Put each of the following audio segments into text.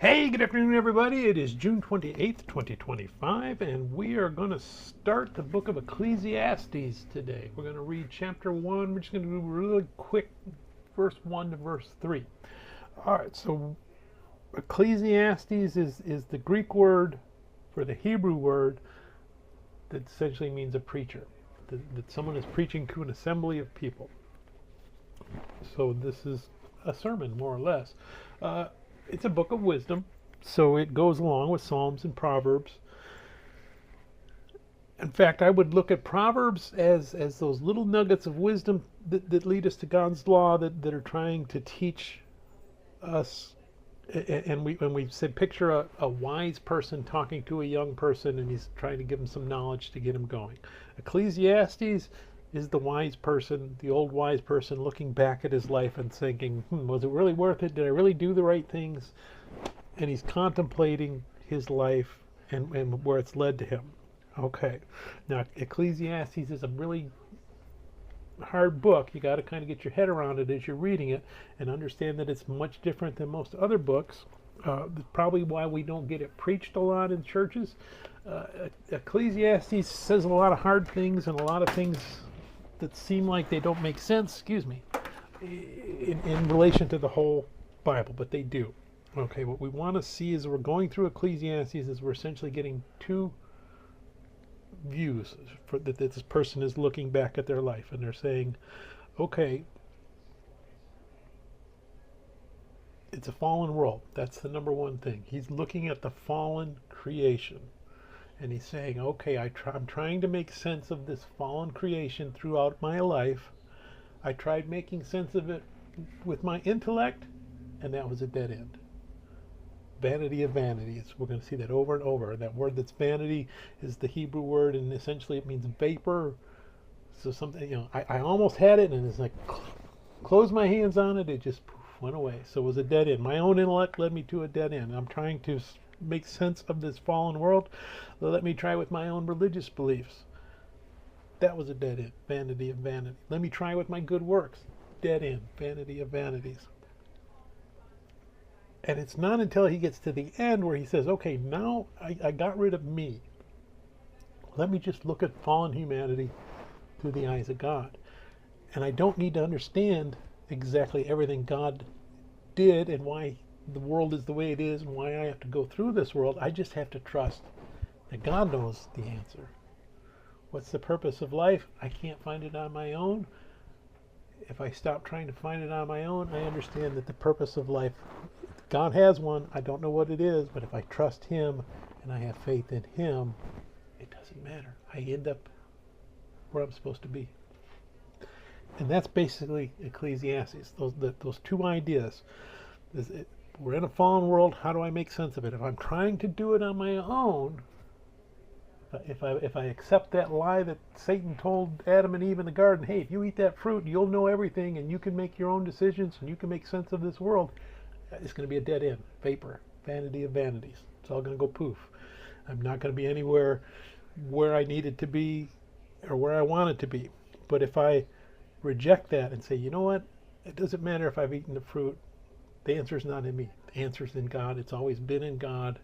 Hey, good afternoon, everybody. It is June 28th, 2025, and we are going to start the book of Ecclesiastes today. We're going to read chapter 1. We're just going to do really quick, verse 1 to verse 3. All right, so Ecclesiastes is the Greek word for the Hebrew word that essentially means a preacher, that someone is preaching to an assembly of people. So this is a sermon, more or less. It's a book of wisdom, so it goes along with Psalms and Proverbs. In fact, I would look at Proverbs as those little nuggets of wisdom that lead us to God's law, that are trying to teach us. And when we say picture a wise person talking to a young person, and he's trying to give him some knowledge to get him going. Ecclesiastes is the wise person, the old wise person, looking back at his life and thinking, was it really worth it? Did I really do the right things? And he's contemplating his life and where it's led to him. Okay. Now, Ecclesiastes is a really hard book. You got to kind of get your head around it as you're reading it and understand that it's much different than most other books. That's probably why we don't get it preached a lot in churches. Ecclesiastes says a lot of hard things and a lot of things that seem like they don't make sense, in relation to the whole Bible, but they do. Okay, what we want to see as we're going through Ecclesiastes is we're essentially getting two views that this person is looking back at their life, and they're saying, okay, it's a fallen world. That's the number one thing. He's looking at the fallen creation. And he's saying, okay, I'm trying to make sense of this fallen creation throughout my life. I tried making sense of it with my intellect, and that was a dead end. Vanity of vanities. We're going to see that over and over. That word that's vanity is the Hebrew word, and essentially it means vapor. So something, I almost had it, and it's like, close my hands on it, it just went away. So it was a dead end. My own intellect led me to a dead end. I'm trying to make sense of this fallen world. Let me try with my own religious beliefs. That was a dead end. Vanity of vanity. Let me try with my good works. Dead end. Vanity of vanities. And it's not until he gets to the end where he says, okay, now I got rid of me. Let me just look at fallen humanity through the eyes of God. And I don't need to understand exactly everything God did and why the world is the way it is and why I have to go through this world. I just have to trust that God knows the answer. What's the purpose of life? I can't find it on my own. If I stop trying to find it on my own, I understand that the purpose of life, God has one. I don't know what it is, but if I trust Him and I have faith in Him, it doesn't matter. I end up where I'm supposed to be. And that's basically Ecclesiastes. Those two ideas. We're in a fallen world. How do I make sense of it? If I'm trying to do it on my own, if I accept that lie that Satan told Adam and Eve in the garden, hey, if you eat that fruit, you'll know everything, and you can make your own decisions, and you can make sense of this world, it's going to be a dead end. Vapor. Vanity of vanities. It's all going to go poof. I'm not going to be anywhere where I need it to be or where I want it to be. But if I reject that and say, you know what, it doesn't matter if I've eaten the fruit. The answer's not in me. The answer's in God. It's always been in God.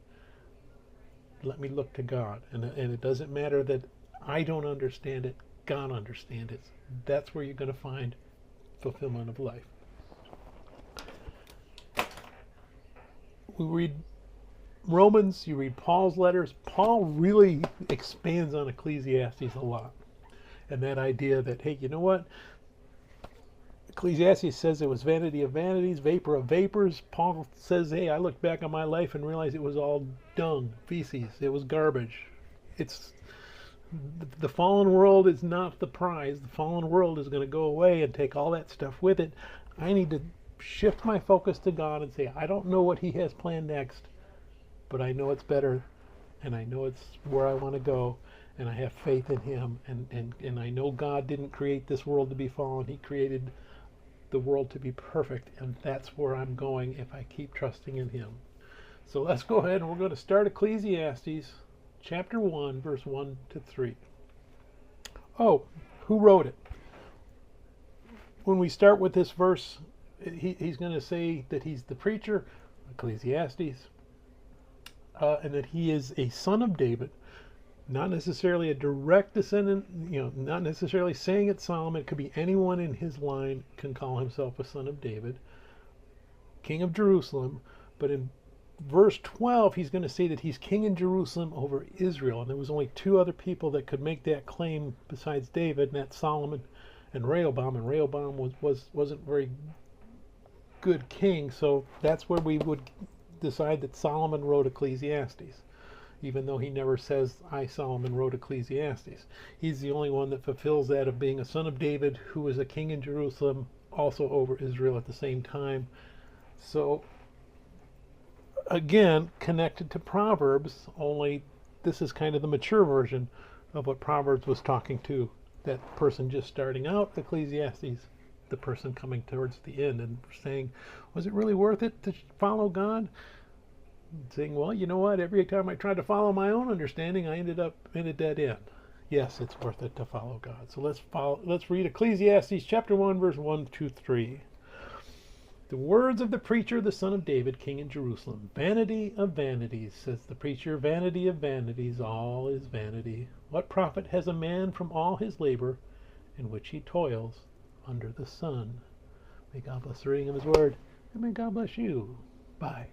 Let me look to God. And it doesn't matter that I don't understand it. God understands it. That's where you're going to find fulfillment of life. We read Romans, you read Paul's letters. Paul really expands on Ecclesiastes a lot. And that idea that, hey, you know what? Ecclesiastes says it was vanity of vanities, vapor of vapors. Paul says, hey, I look back on my life and realize it was all dung, feces. It was garbage. The fallen world is not the prize. The fallen world is going to go away and take all that stuff with it. I need to shift my focus to God and say, I don't know what He has planned next, but I know it's better, and I know it's where I want to go, and I have faith in Him, and I know God didn't create this world to be fallen. He created the world to be perfect, and that's where I'm going if I keep trusting in Him. So let's go ahead and we're going to start Ecclesiastes chapter 1, verse 1 to 3. Oh, who wrote it? When we start with this verse, he's going to say that he's the preacher, Ecclesiastes. and that he is a son of David, not necessarily a direct descendant, not necessarily saying it's Solomon. It could be anyone in his line can call himself a son of David, king of Jerusalem. But in verse 12, he's going to say that he's king in Jerusalem over Israel. And there was only two other people that could make that claim besides David, and that's Solomon and Rehoboam. And Rehoboam wasn't a very good king, so that's where we would decide that Solomon wrote Ecclesiastes, even though he never says, I, Solomon, wrote Ecclesiastes. He's the only one that fulfills that of being a son of David who was a king in Jerusalem, also over Israel at the same time. So, again, connected to Proverbs, only this is kind of the mature version of what Proverbs was talking to that person just starting out, Ecclesiastes, the person coming towards the end and saying, was it really worth it to follow God? Saying, well, you know what, every time I tried to follow my own understanding, I ended up in a dead end. Yes, it's worth it to follow God. So let's read Ecclesiastes chapter 1, verse 1 to 3. The words of the preacher, the son of David, king in Jerusalem. Vanity of vanities, says the preacher, vanity of vanities, all is vanity. What profit has a man from all his labor in which he toils under the sun? May God bless the reading of his word, and may God bless you. Bye.